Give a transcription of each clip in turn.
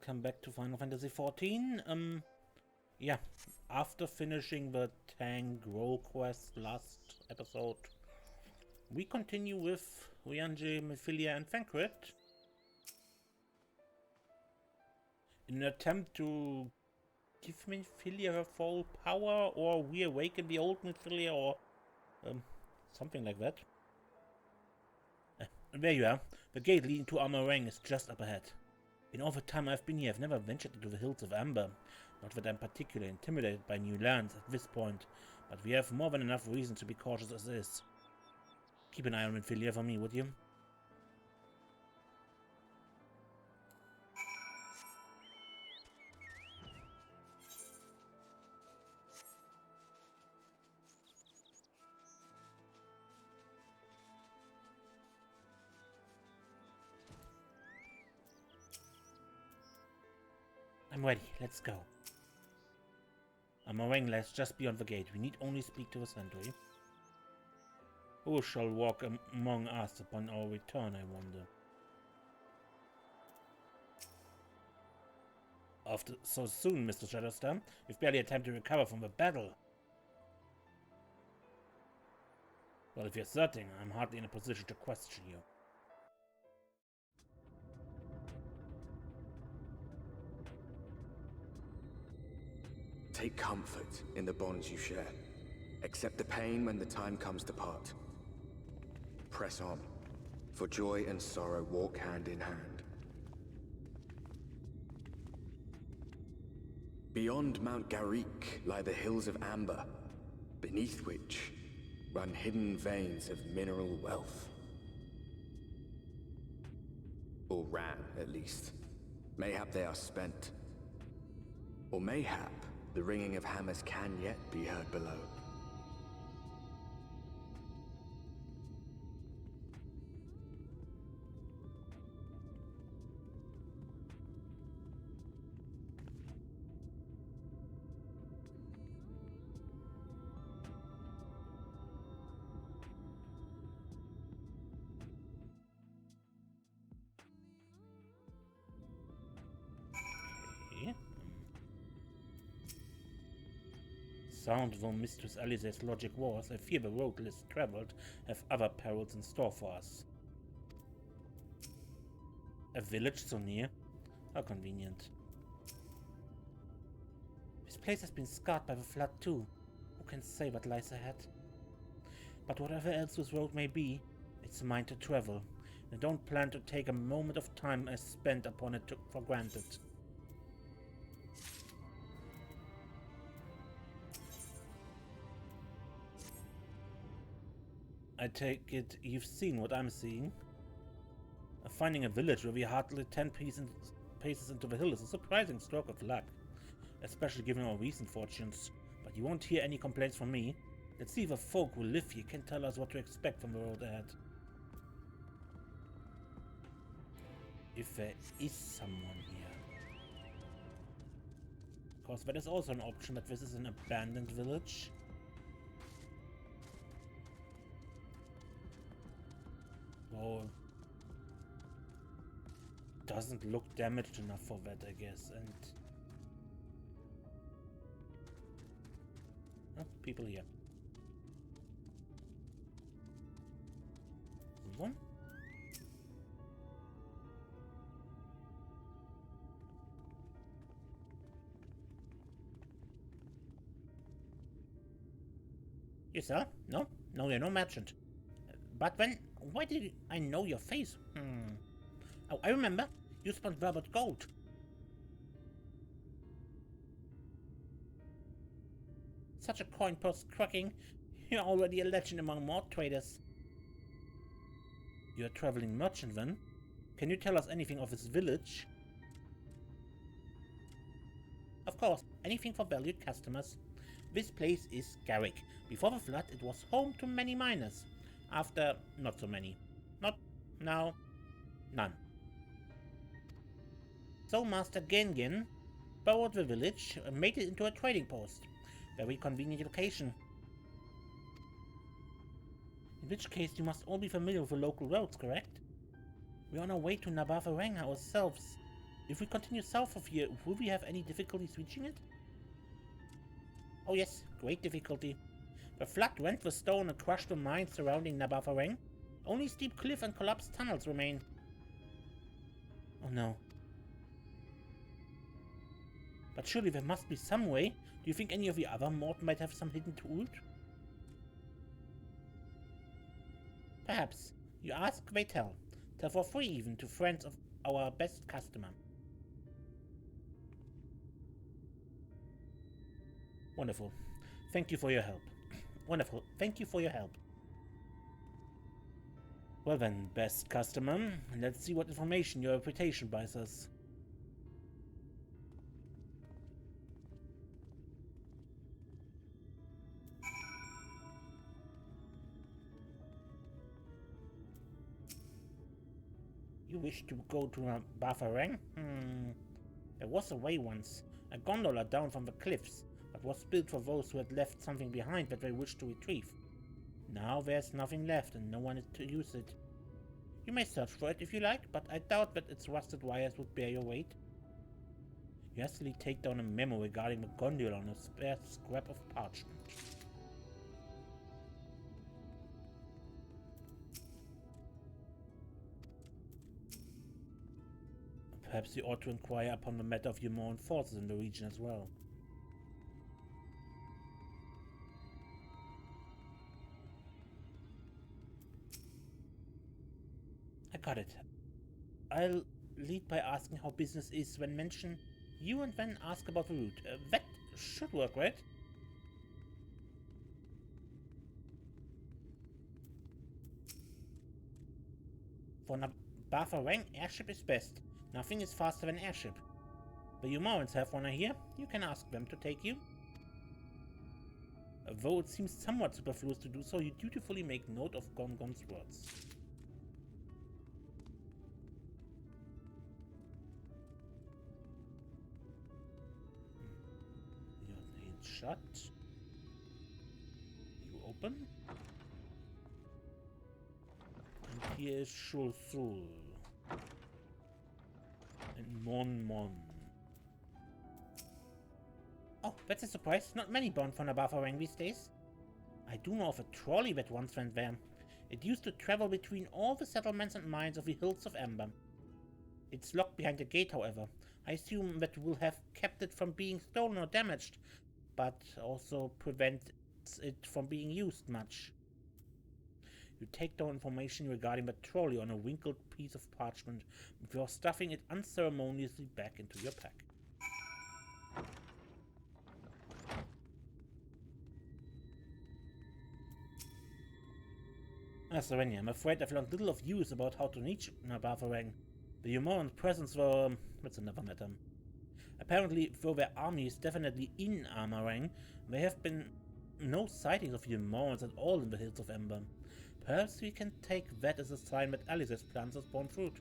welcome back to Final Fantasy XIV. Yeah, after finishing the tank role quest last episode, we continue with Riange, Minfilia and Thancred in an attempt to give Minfilia her full power or reawaken the old Minfilia or something like that. There you are. The gate leading to Areng is just up ahead. In all the time I've been here, I've never ventured into the hills of Amber. Not that I'm particularly intimidated by new lands at this point, but we have more than enough reason to be cautious as is. Keep an eye on Minfilia for me, would you? I'm ready, let's go. Areng lies just beyond the gate. We need only speak to the sentry. Who shall walk among us upon our return, I wonder? After so soon, Mr. Shadowstar, we've barely had time to recover from the battle. Well, if you're certain, I'm hardly in a position to question you. Take comfort in the bonds you share. Accept the pain when the time comes to part. Press on, for joy and sorrow walk hand in hand. Beyond Mount Garrick lie the hills of Amber, beneath which run hidden veins of mineral wealth. Or ran, at least. Mayhap they are spent. Or mayhap the ringing of hammers can yet be heard below. Okay. Sound though Mistress Alice's logic was, I fear the road less traveled have other perils in store for us. A village so near? How convenient. This place has been scarred by the flood too. Who can say what lies ahead? But whatever else this road may be, it's mine to travel. I don't plan to take a moment of time I spent upon it for granted. I take it you've seen what I'm seeing. Finding a village where we hardly 10 paces into the hill is a surprising stroke of luck, especially given our recent fortunes, but you won't hear any complaints from me. Let's see if the folk who live here can tell us what to expect from the road ahead. If there is someone here. Of course, that is also an option, but this is an abandoned village. Oh, doesn't look damaged enough for that, I guess. And oh, people here. One. You sir? No, you're no merchant. But why did I know your face? Oh, I remember. You spent velvet gold. Such a coin purse cracking. You're already a legend among more traders. You're a traveling merchant then? Can you tell us anything of this village? Of course, anything for valued customers. This place is Garrick. Before the flood, it was home to many miners. After, not so many. Not now, none. So Master Gengen borrowed the village and made it into a trading post. Very convenient location. In which case you must all be familiar with the local roads, correct? We're on our way to Nabaath Areng ourselves. If we continue south of here, will we have any difficulties reaching it? Oh yes, great difficulty. The flood rent the stone and crushed the mines surrounding Nabaath Areng. Only steep cliff and collapsed tunnels remain. Oh no. But surely there must be some way. Do you think any of the other Mort might have some hidden tools? Perhaps. You ask, they tell. Tell for free even to friends of our best customer. Wonderful. Thank you for your help. Wonderful. Thank you for your help. Well then, best customer, let's see what information your reputation buys us. You wish to go to Nabaath Areng? There was a way once. A gondola down from the cliffs, but was built for those who had left something behind that they wished to retrieve. Now there's nothing left and no one is to use it. You may search for it if you like, but I doubt that its rusted wires would bear your weight. You hastily take down a memo regarding the gondola on a spare scrap of parchment. Perhaps you ought to inquire upon the matter of Eulmore forces in the region as well. I got it. I'll lead by asking how business is when mention you and then ask about the route. That should work, right? For Nabaath Areng, airship is best. Nothing is faster than airship. The Eulmorans have one here. You can ask them to take you. Though it seems somewhat superfluous to do so, you dutifully make note of Gongon's words. Your name's shut. You open. And here is Shulsul. And Mon. Oh, that's a surprise. Not many bound for Nabaath Areng these days. I do know of a trolley that once went there. It used to travel between all the settlements and mines of the Hills of Ember. It's locked behind the gate, however. I assume that will have kept it from being stolen or damaged, but also prevents it from being used much. You take down information regarding the trolley on a wrinkled piece of parchment before stuffing it unceremoniously back into your pack. Areng, I'm afraid I've learned little of use about how to reach Nabaath Areng. The Eulmorean presence were... that's another matter. Apparently, though their army is definitely in Areng, there have been no sightings of Eulmorans at all in the Hills of Ember. Perhaps we can take that as a sign that Alice's plans have borne fruit.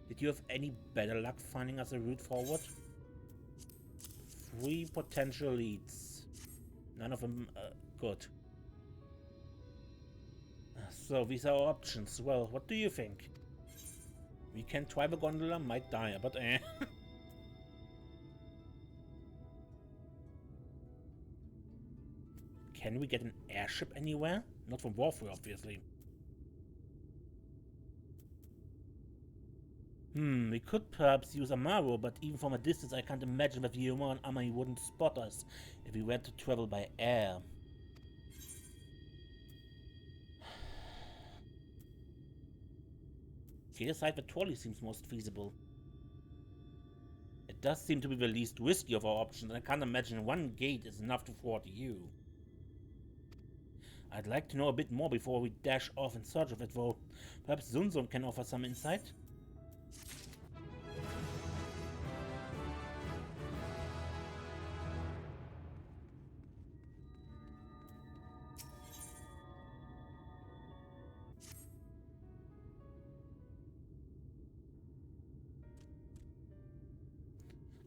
Did you have any better luck finding us a route forward? 3 potential leads. None of them good. So these are our options. Well, what do you think? We can try the gondola, might die, but Can we get an airship anywhere? Not from Warfare, obviously. We could perhaps use Amaro, but even from a distance I can't imagine that the Eulmorean army wouldn't spot us if we were to travel by air. Either side, the trolley seems most feasible. It does seem to be the least risky of our options, and I can't imagine one gate is enough to thwart you. I'd like to know a bit more before we dash off in search of it, though. Perhaps Zunzun can offer some insight?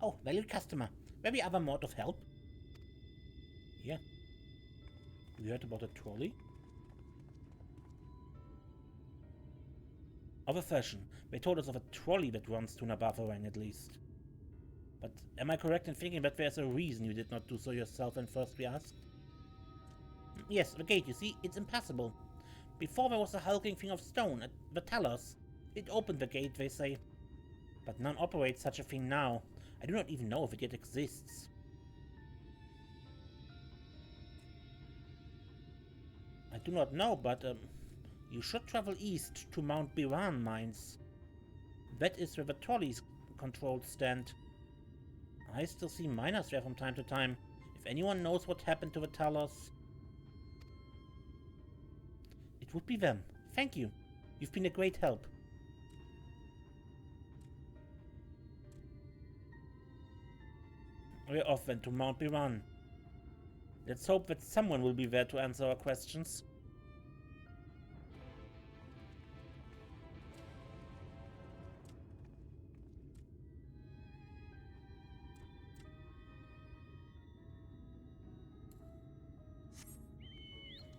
Oh, valued customer. Maybe other mode of help? Yeah. We heard about a trolley? Of a fashion. They told us of a trolley that runs to Nabaath, Areng, at least. But am I correct in thinking that there's a reason you did not do so yourself when first we asked? Yes, the gate, you see, it's impassable. Before there was a hulking thing of stone at the tellers. It opened the gate, they say. But none operates such a thing now. I do not even know if it yet exists. I do not know, but you should travel east to Mount Biran mines. That is where the trolleys controlled stand. I still see miners there from time to time. If anyone knows what happened to the tellers... It would be them. Thank you. You've been a great help. We're off then to Mount Biran. Let's hope that someone will be there to answer our questions.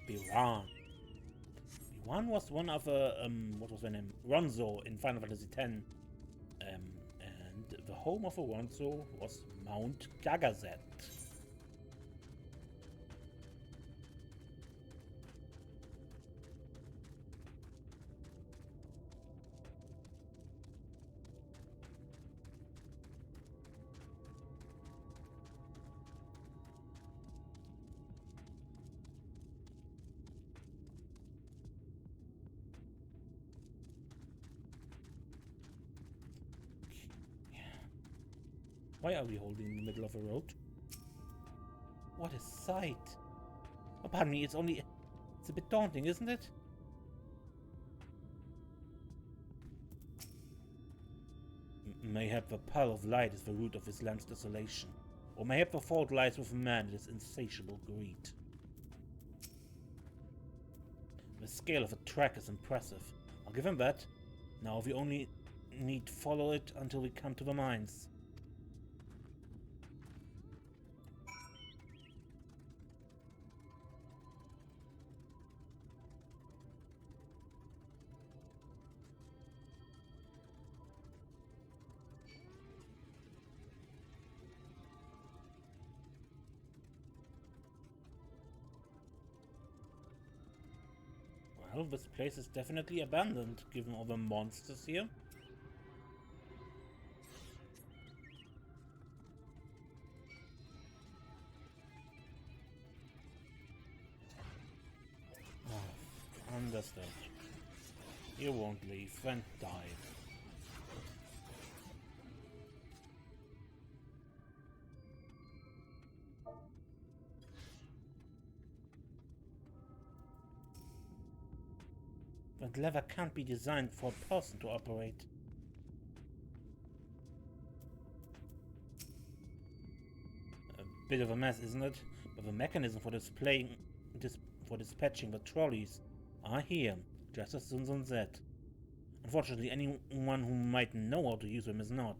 Biran. Biran was one of what was their name? Ronzo in Final Fantasy X. And the home of a Ronzo was Mount Gagazet. Why are we holding in the middle of a road? What a sight! Oh, pardon me, it's a bit daunting, isn't it? Mayhap the pile of light is the root of this land's desolation. Or mayhap the fault lies with man and his insatiable greed. The scale of the track is impressive. I'll give him that. Now we only need to follow it until we come to the mines. Well, this place is definitely abandoned, given all the monsters here. Oh, understood. You won't leave and die. That lever can't be designed for a person to operate. A bit of a mess, isn't it? But the mechanism for dispatching the trolleys are here, just as Zunzun said. Unfortunately, anyone who might know how to use them is not.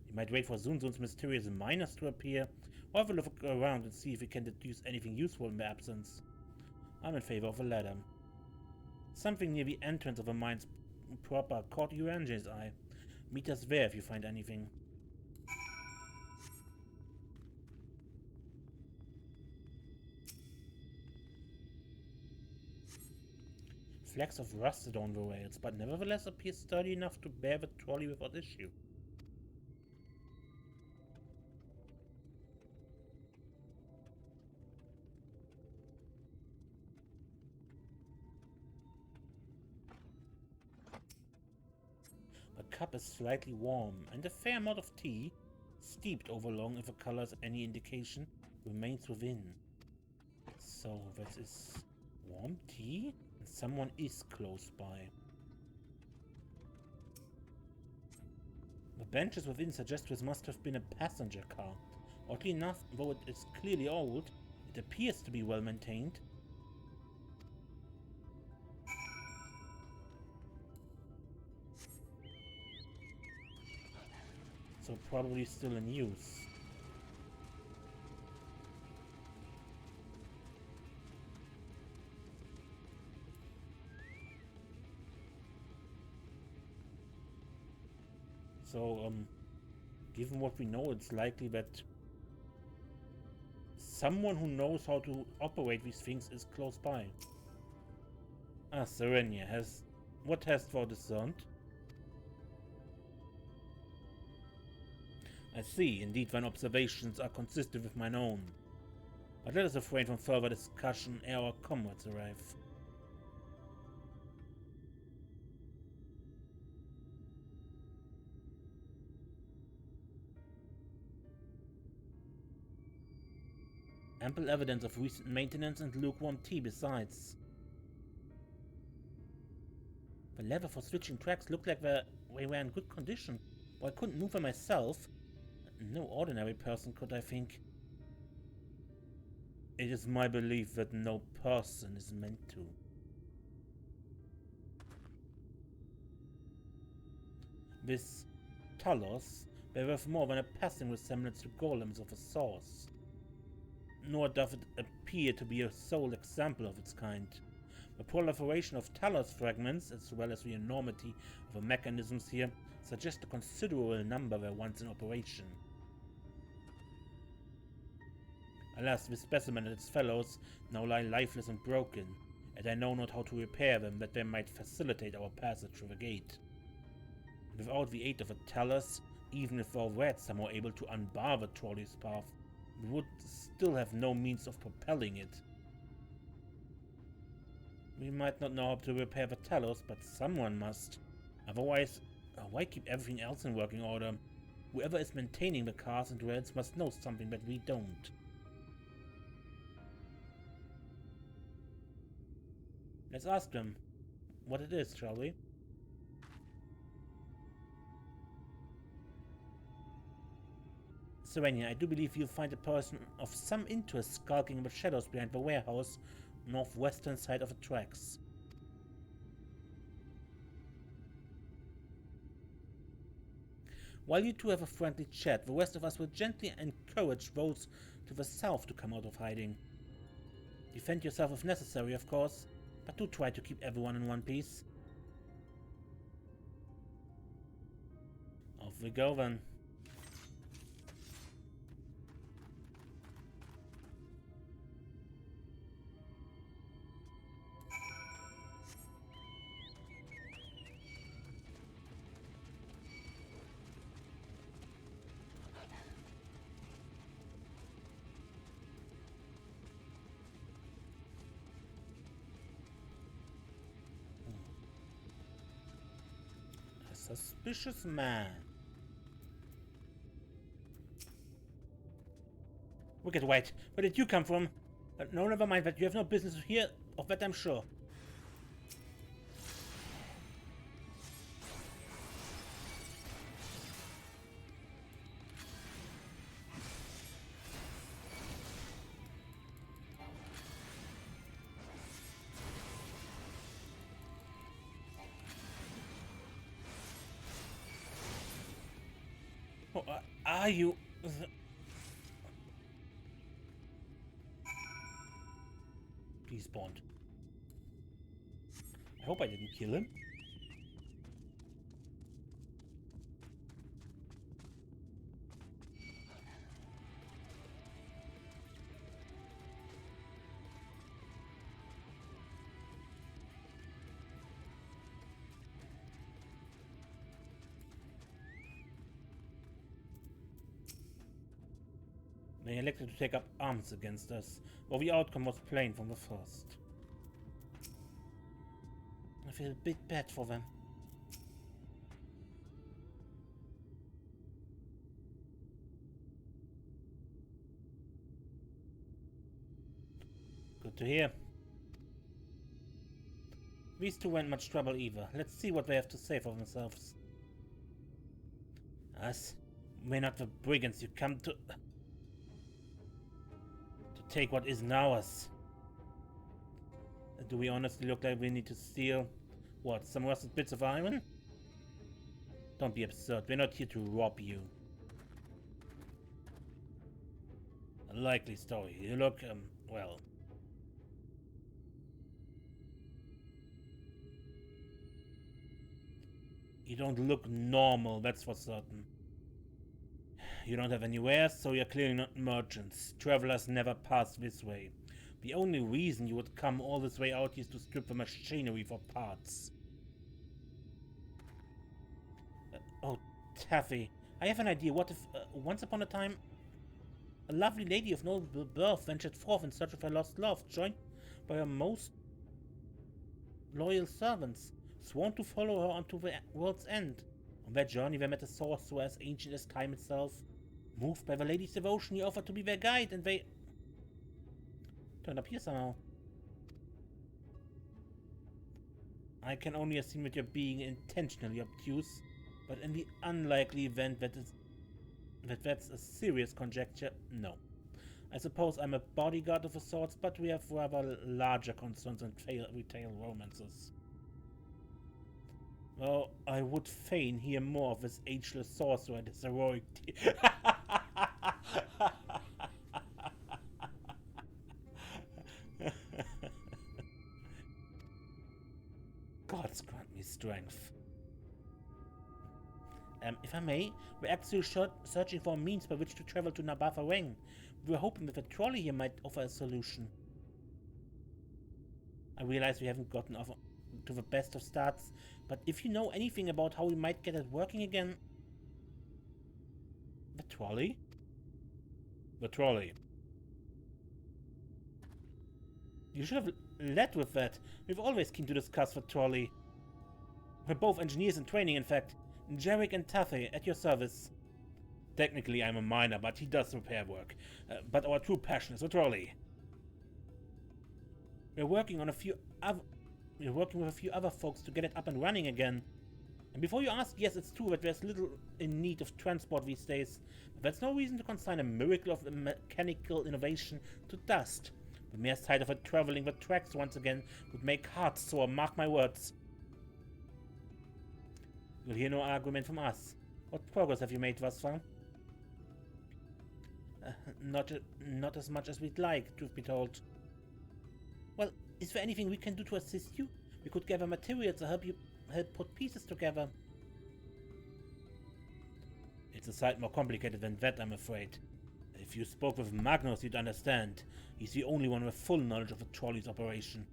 We might wait for Zunzun's mysterious miners to appear, or have a look around and see if we can deduce anything useful in their absence. I'm in favor of the latter. Something near the entrance of the mines proper caught Urange's eye. Meet us there if you find anything. Flecks of rusted on the rails, but nevertheless appear sturdy enough to bear the trolley without issue. The cup is slightly warm, and a fair amount of tea, steeped over long if the color is any indication, remains within. So this is warm tea? And someone is close by. The benches within suggest this must have been a passenger car. Oddly enough, though it is clearly old, it appears to be well maintained. So probably still in use. So, given what we know, it's likely that someone who knows how to operate these things is close by. Ah, Serenia, what hast thou discerned? I see, indeed thine observations are consistent with mine own. But let us refrain from further discussion ere our comrades arrive. Ample evidence of recent maintenance and lukewarm tea besides. The lever for switching tracks looked like they were in good condition, but I couldn't move them myself. No ordinary person could, I think. It is my belief that no person is meant to. This Talos bear worth more than a passing resemblance to golems of a source. Nor does it appear to be a sole example of its kind. The proliferation of Talos fragments, as well as the enormity of the mechanisms here, suggest a considerable number were once in operation. Alas, this specimen and its fellows now lie lifeless and broken, and I know not how to repair them that they might facilitate our passage through the gate. Without the aid of a Talos, even if thou wert somehow able to unbar the trolley's path, we would still have no means of propelling it. We might not know how to repair the Talos, but someone must. Otherwise, why keep everything else in working order? Whoever is maintaining the cars and rails must know something that we don't. Let's ask them what it is, shall we? Serenia, I do believe you'll find a person of some interest skulking in the shadows behind the warehouse, northwestern side of the tracks. While you two have a friendly chat, the rest of us will gently encourage those to the south to come out of hiding. Defend yourself if necessary, of course, but do try to keep everyone in one piece. Off we go then. Suspicious man. Wicked White, where did you come from? No, never mind that. You have no business here, of that I'm sure. Oh, are you... He spawned. I hope I didn't kill him. They elected to take up arms against us, but the outcome was plain from the first. I feel a bit bad for them. Good to hear. These two weren't much trouble either. Let's see what they have to say for themselves. Us? We're not the brigands you come to take what isn't ours. Do we honestly look like we need to steal, what, some rusted bits of iron? Don't be absurd, we're not here to rob you. A likely story. You look, well... You don't look normal, that's for certain. You don't have any wares, so you're clearly not merchants. Travelers never pass this way. The only reason you would come all this way out is to strip the machinery for parts. Oh, Taffy, I have an idea. What if, once upon a time, a lovely lady of noble birth ventured forth in search of her lost love, joined by her most loyal servants, sworn to follow her unto the world's end. On that journey they met a sorcerer as ancient as time itself. Moved by the lady's devotion, he offered to be their guide, and they turned up here somehow. I can only assume that you're being intentionally obtuse, but in the unlikely event that's a serious conjecture, no. I suppose I'm a bodyguard of a sorts, but we have rather larger concerns than retail romances. Well, I would fain hear more of this ageless sorcerer and his heroic Gods grant me strength. If I may, we're actually searching for a means by which to travel to Nabaath Areng. We were hoping that a trolley here might offer a solution. I realize we haven't gotten off to the best of starts, but if you know anything about how we might get it working again... The trolley? The trolley. You should have led with that. We've always keen to discuss the trolley. We're both engineers in training, in fact. Jarek and Taffy, at your service. Technically, I'm a miner, but he does repair work. But our true passion is the trolley. We're working with a few other folks to get it up and running again. And before you ask, yes, it's true that there's little in need of transport these days. But that's no reason to consign a miracle of mechanical innovation to dust. The mere sight of it traveling the tracks once again would make hearts sore, mark my words. You'll hear no argument from us. What progress have you made thus far? Not as much as we'd like, truth be told. Well, is there anything we can do to assist you? We could gather materials to help put pieces together. It's a sight more complicated than that, I'm afraid. If you spoke with Magnus, you'd understand. He's the only one with full knowledge of the trolley's operation.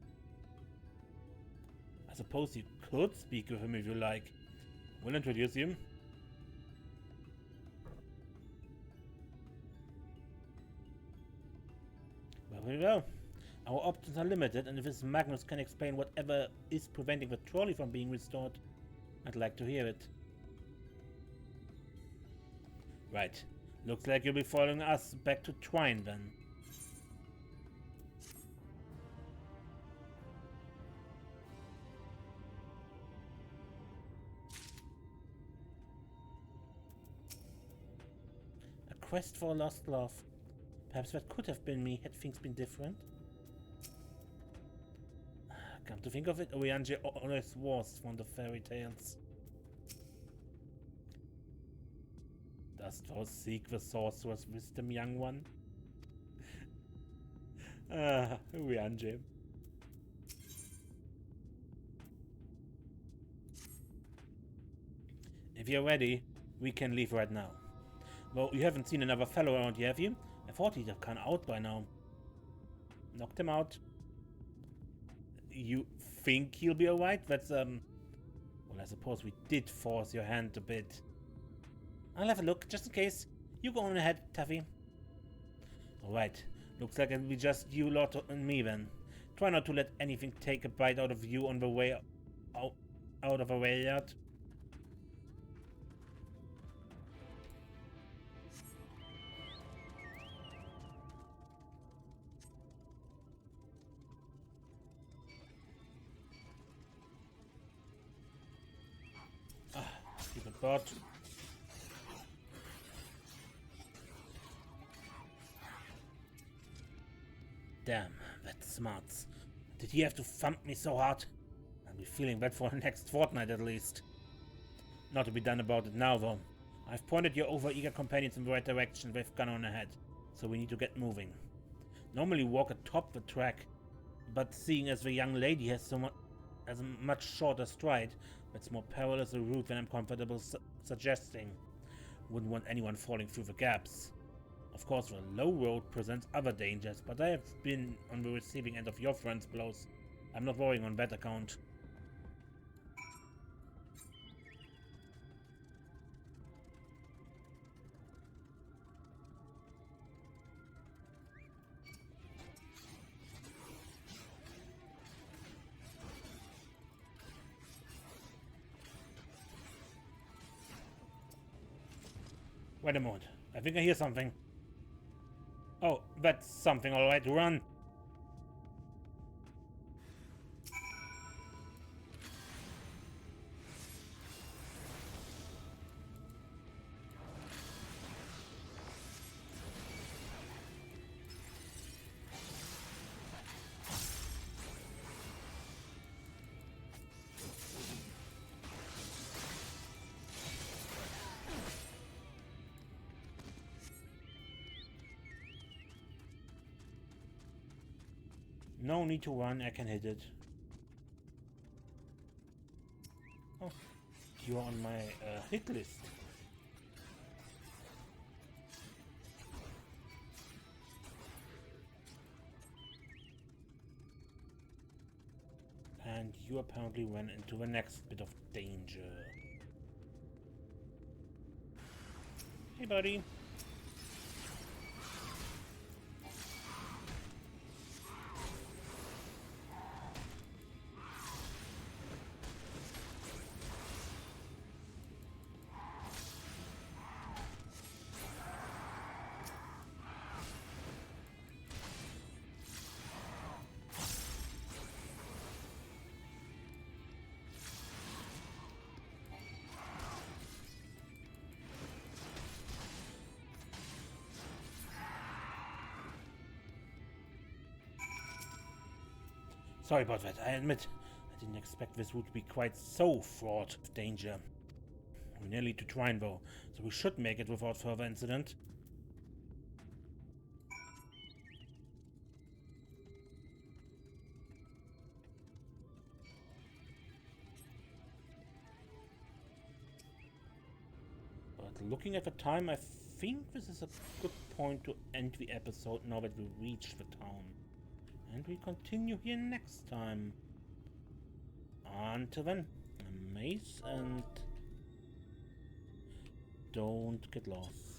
I suppose you could speak with him if you like. We'll introduce you. Well. Our options are limited, and if this Magnus can explain whatever is preventing the trolley from being restored, I'd like to hear it. Right. Looks like you'll be following us back to Twine then. A quest for a lost love. Perhaps that could have been me had things been different. Come to think of it, Oriange always was fond of fairy tales. Dost thou seek the sorcerer's wisdom, young one? Oriange. If you're ready, we can leave right now. Well, you haven't seen another fellow around here, have you? I thought he'd have gone out by now. Knocked him out. You think he'll be alright? That's, well, I suppose we did force your hand a bit. I'll have a look, just in case. You go on ahead, Taffy. Alright. Looks like it'll be just you lot and me then. Try not to let anything take a bite out of you on the way out of a way out. Stupid bot. Damn, that smarts. Did he have to thump me so hard? I'll be feeling bad for the next fortnight at least. Not to be done about it now though. I've pointed your overeager companions in the right direction. They've gone on ahead, so we need to get moving. Normally walk atop the track, but seeing as the young lady has a much shorter stride, It's more perilous a route than I'm comfortable suggesting. Wouldn't want anyone falling through the gaps. Of course, the low road presents other dangers, but I have been on the receiving end of your friend's blows. I'm not worrying on that account. Wait a moment. I think I hear something. Oh, that's something, alright. Run! No need to run, I can hit it. Oh, you're on my hit list. And you apparently went into the next bit of danger. Hey, buddy. Sorry about that, I admit, I didn't expect this would be quite so fraught with danger. We're nearly to Trine though, so we should make it without further incident. But looking at the time, I think this is a good point to end the episode now that we reached the town. And we continue here next time. Until then, amaze and don't get lost.